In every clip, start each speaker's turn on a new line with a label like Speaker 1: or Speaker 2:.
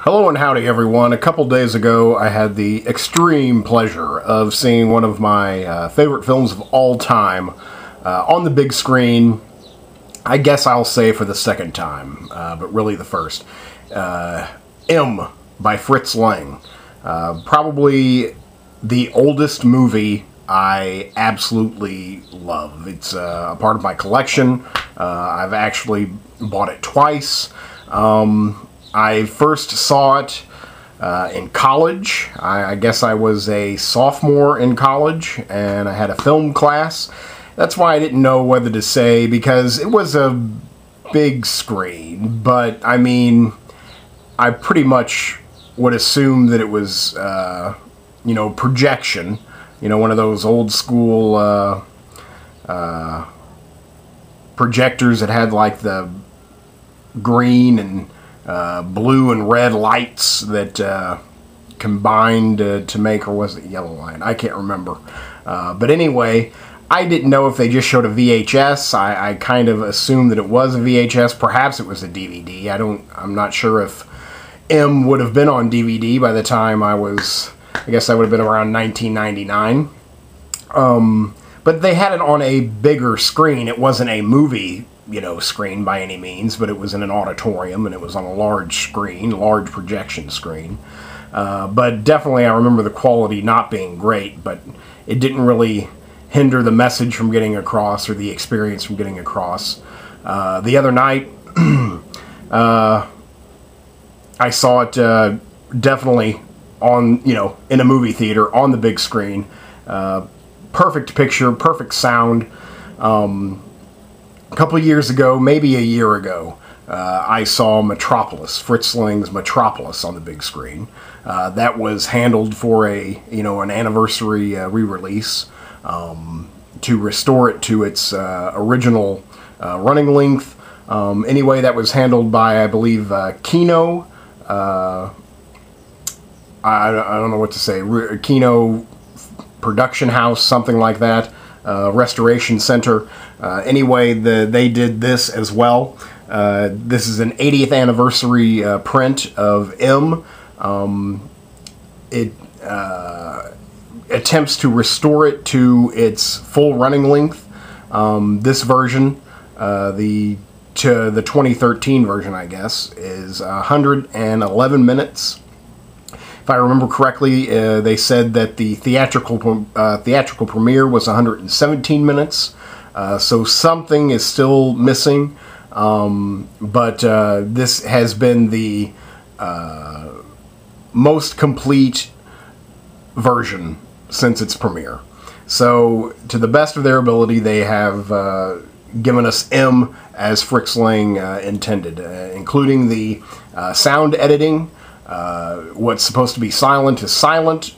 Speaker 1: Hello and howdy everyone. A couple days ago I had the extreme pleasure of seeing one of my favorite films of all time on the big screen. I guess I'll say for the second time, but really the first. M by Fritz Lang. Probably the oldest movie I absolutely love. It's a part of my collection. I've actually bought it twice. I first saw it in college. I guess I was a sophomore in college, and I had a film class. That's why I didn't know whether to say, because it was a big screen, but I mean, I pretty much would assume that it was, projection. One of those old school projectors that had like the green and blue and red lights that combined to make, or was it yellow light? I can't remember. But anyway, I didn't know if they just showed a VHS. I kind of assumed that it was a VHS. Perhaps it was a DVD. I'm not sure if M would have been on DVD by the time I guess that would have been around 1999. But they had it on a bigger screen. It wasn't a movie screen by any means, but it was in an auditorium, and it was on a large screen, large projection screen. But definitely I remember the quality not being great, but it didn't really hinder the message from getting across, or the experience from getting across. The other night, I saw it definitely on, in a movie theater, on the big screen. Perfect picture, perfect sound. A couple of years ago, maybe a year ago, I saw Metropolis, Fritz Lang's Metropolis, on the big screen. That was handled for an anniversary re-release to restore it to its original running length. Anyway, that was handled by, I believe, Kino. I don't know what to say. Kino Production House, something like that. Restoration Center. Anyway, they did this as well. This is an 80th anniversary print of M. It attempts to restore it to its full running length. This version, the 2013 version, I guess, is 111 minutes. If I remember correctly, they said that the theatrical premiere was 117 minutes, so something is still missing, but this has been the most complete version since its premiere. So, to the best of their ability, they have given us M as Fritz Lang intended, including the sound editing. What's supposed to be silent is silent.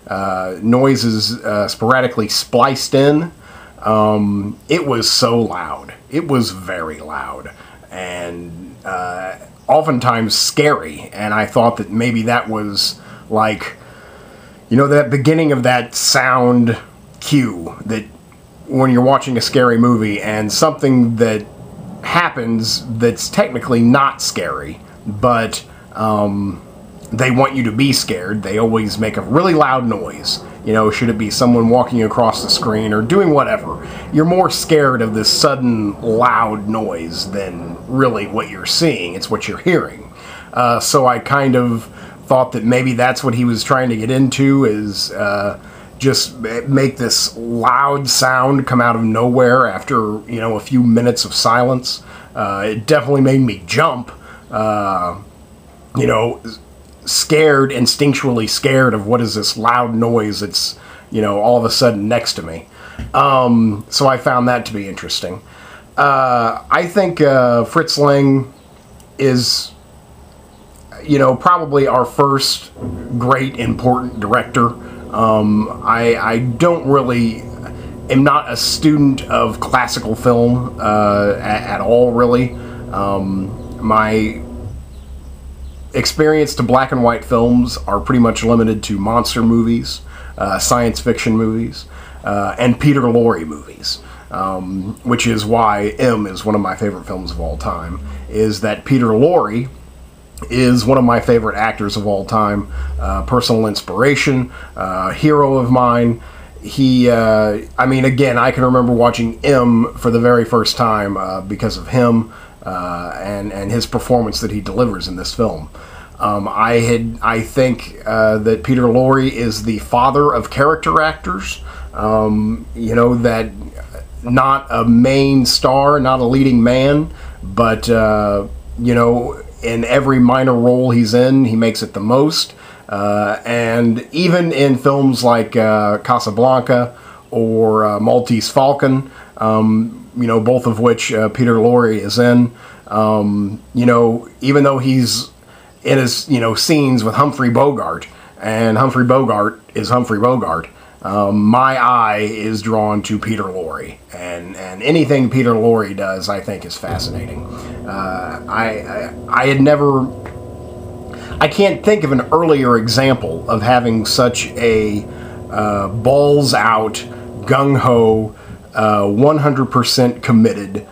Speaker 1: Noise is sporadically spliced in. It was so loud. It was very loud, and oftentimes scary. And I thought that maybe that was like, that beginning of that sound cue, that when you're watching a scary movie and something that happens that's technically not scary, but they want you to be scared. They always make a really loud noise. Should it be someone walking across the screen or doing whatever, you're more scared of this sudden loud noise than really what you're seeing. It's what you're hearing. So I kind of thought that maybe that's what he was trying to get into, is just make this loud sound come out of nowhere after, a few minutes of silence. It definitely made me jump. Scared, instinctually scared of what is this loud noise that's, all of a sudden next to me. So I found that to be interesting. I think Fritz Lang is, probably our first great important director. I don't really, am not a student of classical film at all, really. My experience to black and white films are pretty much limited to monster movies, science fiction movies, and Peter Lorre movies, which is why M is one of my favorite films of all time, is that Peter Lorre is one of my favorite actors of all time, personal inspiration, hero of mine. He, I mean, again, I can remember watching M for the very first time because of him and his performance that he delivers in this film. I think that Peter Lorre is the father of character actors. You know, that not a main star, not a leading man, but you know, in every minor role he's in, he makes it the most. And even in films like Casablanca or Maltese Falcon, you know, both of which Peter Lorre is in, you know, even though he's in his, you know, scenes with Humphrey Bogart, and Humphrey Bogart is Humphrey Bogart, my eye is drawn to Peter Lorre, and anything Peter Lorre does, I think, is fascinating. I had never, I can't think of an earlier example of having such a balls out, gung-ho, 100% committed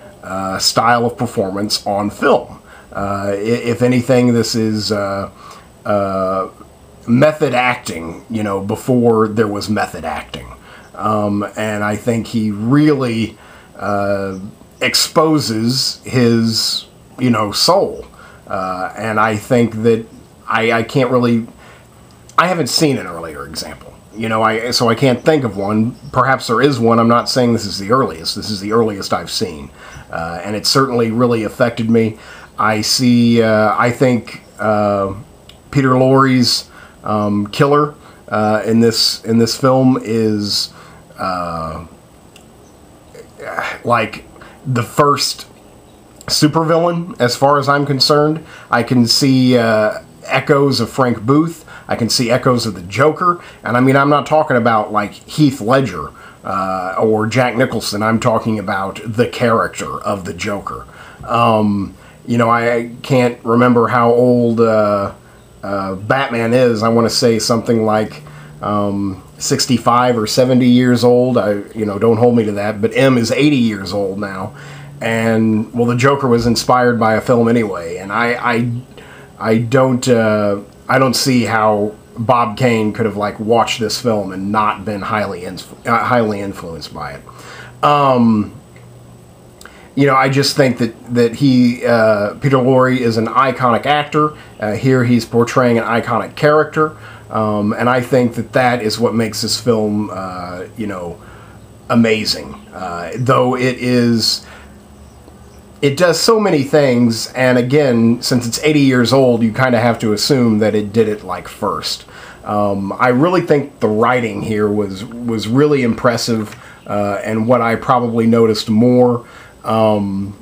Speaker 1: style of performance on film. If anything, this is method acting, you know, before there was method acting. And I think he really exposes his, you know, soul. And I think that I can't really, I haven't seen an earlier example. You know, so I can't think of one. Perhaps there is one. I'm not saying this is the earliest. This is the earliest I've seen. And it certainly really affected me. I think Peter Lorre's killer in this film is like the first supervillain as far as I'm concerned. I can see echoes of Frank Booth. I can see echoes of the Joker. And I mean, I'm not talking about like Heath Ledger or Jack Nicholson. I'm talking about the character of the Joker. You know, I can't remember how old Batman is. I want to say something like 65 or 70 years old. You know, don't hold me to that. But M is 80 years old now. And, well, the Joker was inspired by a film anyway. And I don't see how Bob Kane could have, like, watched this film and not been highly influenced by it. You know, I just think that he, Peter Lorre, is an iconic actor. Here he's portraying an iconic character. And I think that is what makes this film, you know, amazing. Though it does so many things, and again, since it's 80 years old, you kind of have to assume that it did it, like, first. I really think the writing here was really impressive, and what I probably noticed more. The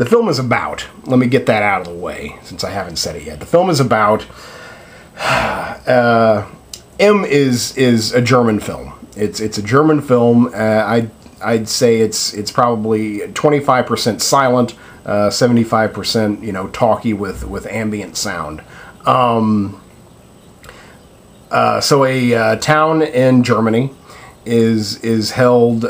Speaker 1: film is about, let me get that out of the way since I haven't said it yet. The film is about M is a German film. It's a German film. I'd say it's probably 25% silent, 75%, you know, talky with ambient sound. So a town in Germany is held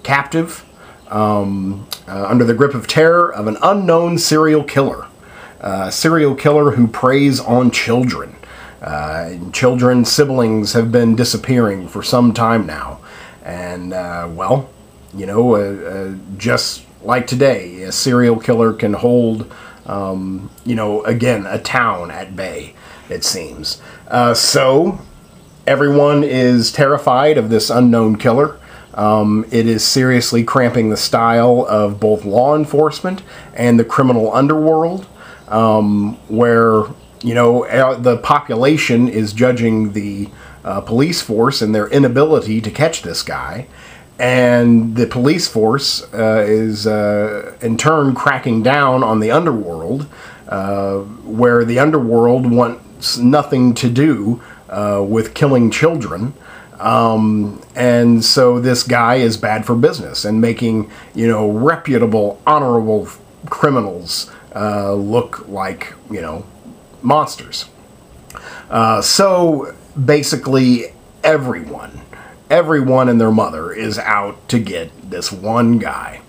Speaker 1: captive under the grip of terror of an unknown serial killer. Serial killer who preys on children. Children's siblings have been disappearing for some time now. And, well, you know, just like today, a serial killer can hold, you know, again, a town at bay, it seems. So everyone is terrified of this unknown killer. It is seriously cramping the style of both law enforcement and the criminal underworld, where, you know, the population is judging the police force and their inability to catch this guy, and the police force is in turn cracking down on the underworld, where the underworld wants nothing to do with killing children. And so this guy is bad for business and making, you know, reputable, honorable criminals look like, you know, monsters. So basically everyone and their mother is out to get this one guy.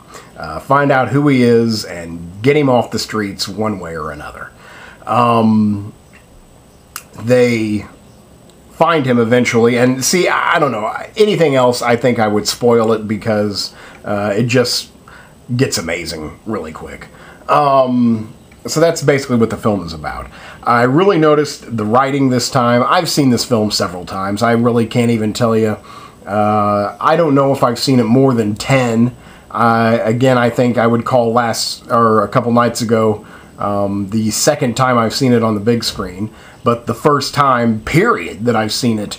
Speaker 1: find out who he is and get him off the streets one way or another. They find him eventually, and see, I don't know, anything else I think I would spoil it, because it just gets amazing really quick. So that's basically what the film is about. I really noticed the writing this time. I've seen this film several times. I really can't even tell you. I don't know if I've seen it more than 10. Again, I think I would call a couple nights ago, the second time I've seen it on the big screen, but the first time, period, that I've seen it,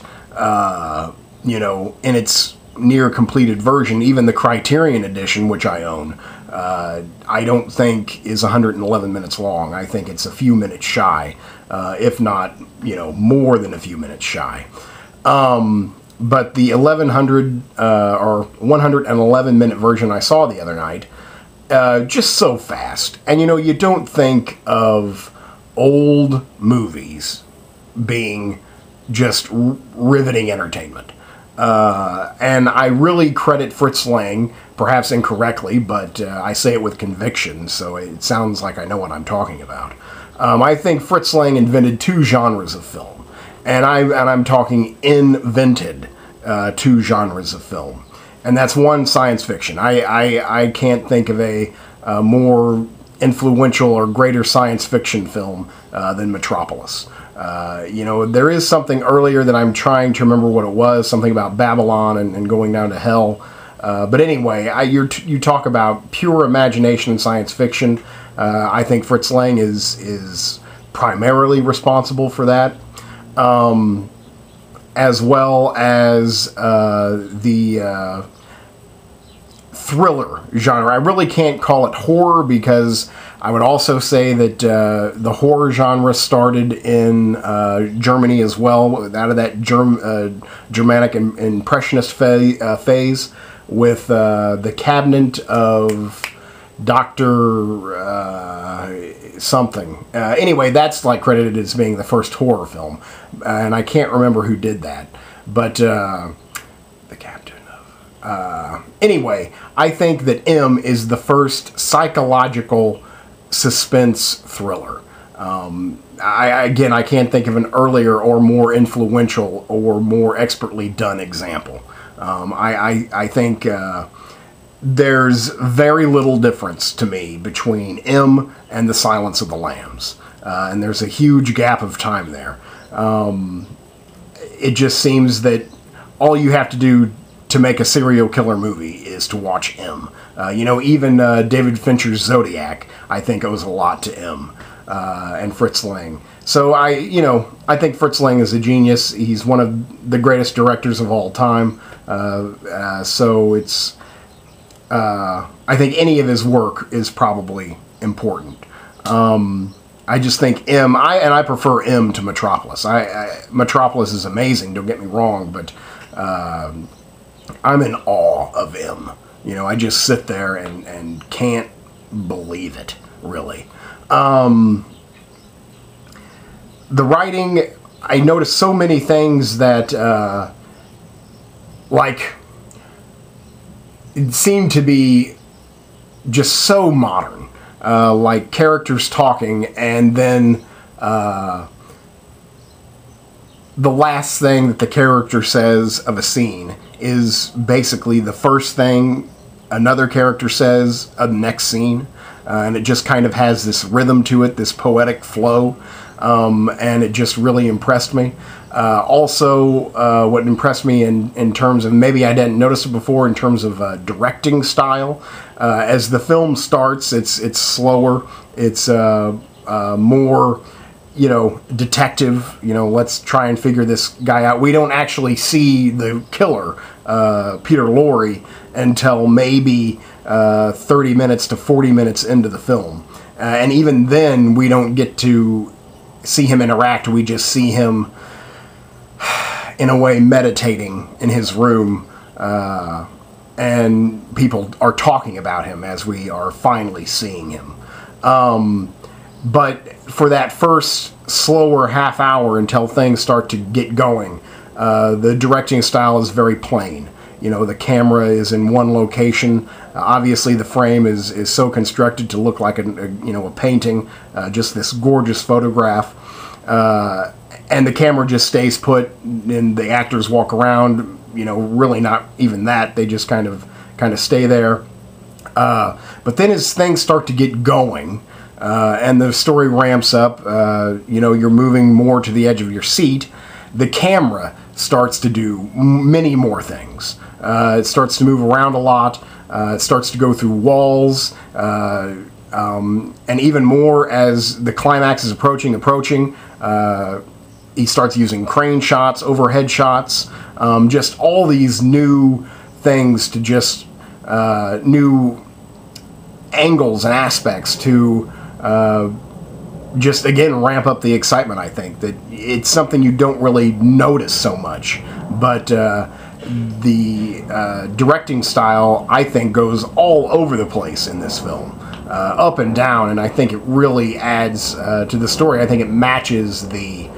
Speaker 1: you know, in its near completed version, even the Criterion edition, which I own, I don't think is 111 minutes long. I think it's a few minutes shy, if not, you know, more than a few minutes shy. But the 1100 or 111 minute version I saw the other night, just so fast. And you know, you don't think of old movies being just riveting entertainment. And I really credit Fritz Lang, perhaps incorrectly, but I say it with conviction, so it sounds like I know what I'm talking about. I think Fritz Lang invented two genres of film, and I'm talking invented two genres of film, and that's one, science fiction. I can't think of a more influential or greater science fiction film than Metropolis. You know, there is something earlier that I'm trying to remember what it was, something about Babylon and going down to hell. But anyway, you talk about pure imagination and science fiction. I think Fritz Lang is primarily responsible for that, as well as the thriller genre. I really can't call it horror, because I would also say that the horror genre started in Germany as well, out of that Germanic Impressionist phase, with the Cabinet of Dr. something. Anyway, that's like credited as being the first horror film, and I can't remember who did that, but the Captain of... anyway, I think that M is the first psychological suspense thriller. Again, I can't think of an earlier or more influential or more expertly done example. I think there's very little difference to me between M and The Silence of the Lambs, and there's a huge gap of time there. It just seems that all you have to do to make a serial killer movie is to watch M. You know, even David Fincher's Zodiac, I think, owes a lot to M and Fritz Lang. So I think Fritz Lang is a genius. He's one of the greatest directors of all time. So it's, I think any of his work is probably important. I just think M, I prefer M to Metropolis. Metropolis is amazing, don't get me wrong, but I'm in awe of M. You know, I just sit there and can't believe it, really. The writing, I noticed so many things that, like, it seemed to be just so modern. Like characters talking, and then the last thing that the character says of a scene is basically the first thing another character says of the next scene. And it just kind of has this rhythm to it, this poetic flow, and it just really impressed me. Also, what impressed me in terms of, maybe I didn't notice it before, in terms of directing style. As the film starts, it's slower, it's more, you know, detective. You know, let's try and figure this guy out. We don't actually see the killer, Peter Lorre, until maybe 30 minutes to 40 minutes into the film. And even then, we don't get to see him interact. We just see him, in a way, meditating in his room, and people are talking about him as we are finally seeing him. But for that first slower half hour until things start to get going, the directing style is very plain. You know, the camera is in one location. Obviously, the frame is so constructed to look like a painting, just this gorgeous photograph. And the camera just stays put, and the actors walk around. You know, really not even that. They just kind of stay there. But then as things start to get going, and the story ramps up, you know, you're moving more to the edge of your seat, the camera starts to do many more things. It starts to move around a lot. It starts to go through walls, and even more as the climax is approaching. He starts using crane shots, overhead shots, just all these new things to just new angles and aspects to just, again, ramp up the excitement. I think that it's something you don't really notice so much, but the directing style, I think, goes all over the place in this film, up and down, and I think it really adds to the story. I think it matches the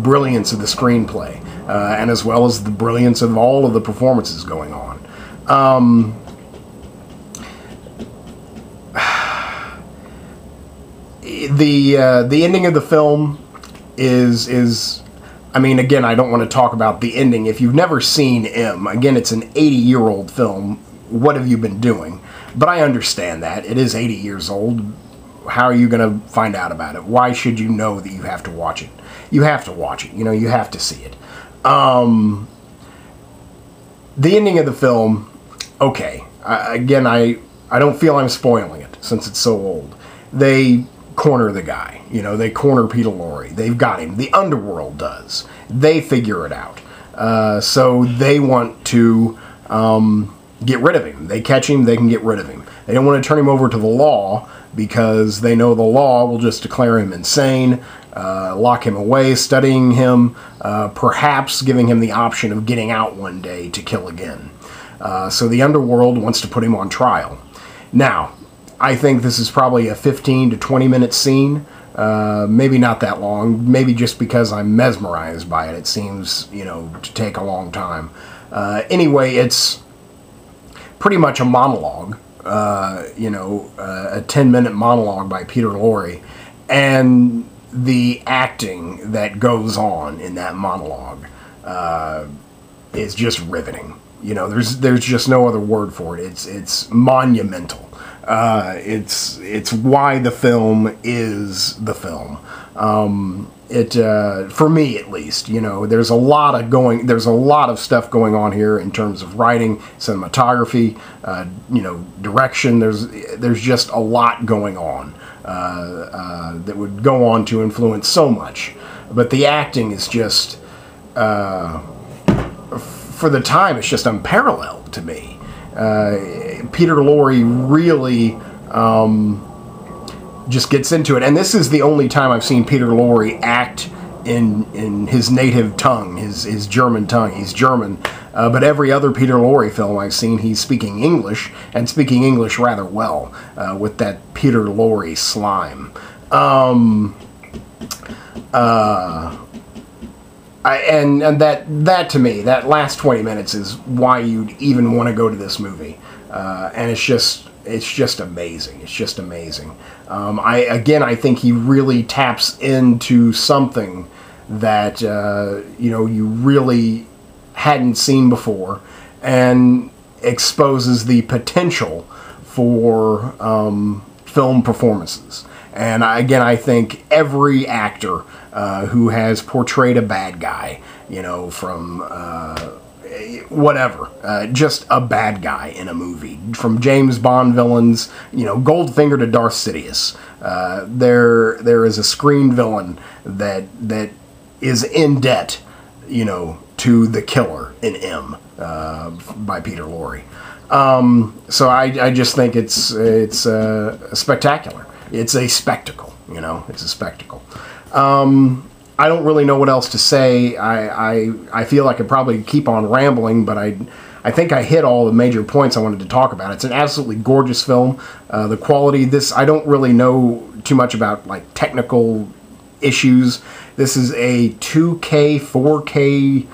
Speaker 1: brilliance of the screenplay, and as well as the brilliance of all of the performances going on. The ending of the film is I mean, again, I don't want to talk about the ending. If you've never seen M, again, it's an 80-year-old film. What have you been doing? But I understand that. It is 80 years old. How are you going to find out about it? Why should you know that you have to watch it? You have to watch it. You know, you have to see it. The ending of the film, okay. Again, I don't feel I'm spoiling it since it's so old. They corner the guy. You know, they corner Peter Lorre. They've got him. The underworld does. They figure it out. So they want to get rid of him. They catch him, they can get rid of him. They don't want to turn him over to the law because they know the law will just declare him insane, lock him away, studying him, perhaps giving him the option of getting out one day to kill again. So the underworld wants to put him on trial. Now, I think this is probably a 15 to 20 minute scene. Maybe not that long. Maybe just because I'm mesmerized by it. It seems, you know, to take a long time. Anyway, it's pretty much a monologue. You know, a 10-minute monologue by Peter Lorre. And the acting that goes on in that monologue is just riveting. You know, there's just no other word for it. It's monumental. It's why the film is the film. For me at least, you know, there's a lot of stuff going on here in terms of writing, cinematography, you know, direction. There's just a lot going on that would go on to influence so much. But the acting is just, for the time, it's just unparalleled to me. Peter Lorre really just gets into it, and this is the only time I've seen Peter Lorre act in his native tongue, his German tongue. He's German, but every other Peter Lorre film I've seen, he's speaking English, and speaking English rather well, with that Peter Lorre slime. And that to me, that last 20 minutes is why you'd even want to go to this movie, and it's just amazing. It's just amazing. I think he really taps into something that you know, you really hadn't seen before, and exposes the potential for film performances. And I think every actor who has portrayed a bad guy, you know, from whatever, just a bad guy in a movie, from James Bond villains, you know, Goldfinger to Darth Sidious, there is a screen villain that is in debt, you know, to the killer in M, by Peter Lorre. So I just think it's spectacular. It's a spectacle, you know. It's a spectacle. I don't really know what else to say. I feel I could probably keep on rambling, but I think I hit all the major points I wanted to talk about. It's an absolutely gorgeous film. The quality, I don't really know too much about, like, technical issues. This is a 2K, 4K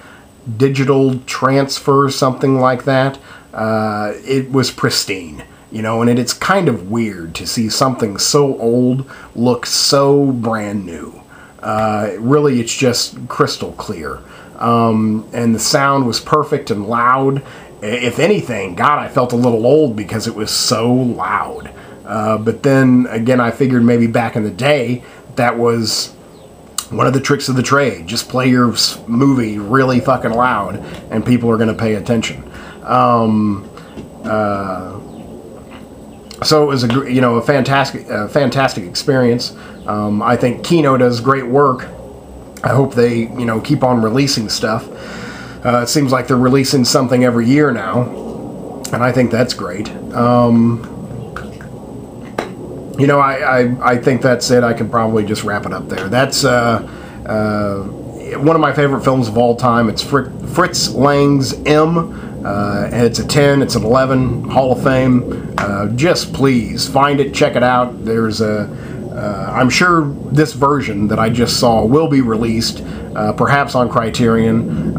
Speaker 1: digital transfer, something like that. It was pristine, you know, and it's kind of weird to see something so old look so brand new. Really, it's just crystal clear. And the sound was perfect and loud. If anything, God, I felt a little old because it was so loud. But then, again, I figured maybe back in the day, that was one of the tricks of the trade. Just play your movie really fucking loud, and people are going to pay attention. So it was a fantastic experience. I think Kino does great work. I hope they keep on releasing stuff. It seems like they're releasing something every year now, and I think that's great. I think that's it. I can probably just wrap it up there. That's one of my favorite films of all time. It's Fritz Lang's M. And it's a 10, it's an 11, Hall of Fame. Just please find it, check it out. There's I'm sure this version that I just saw will be released, perhaps on Criterion,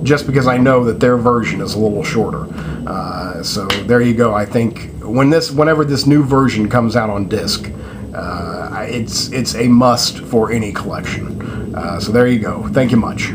Speaker 1: just because I know that their version is a little shorter. So there you go. I think whenever this new version comes out on disc, it's a must for any collection. So there you go. Thank you much.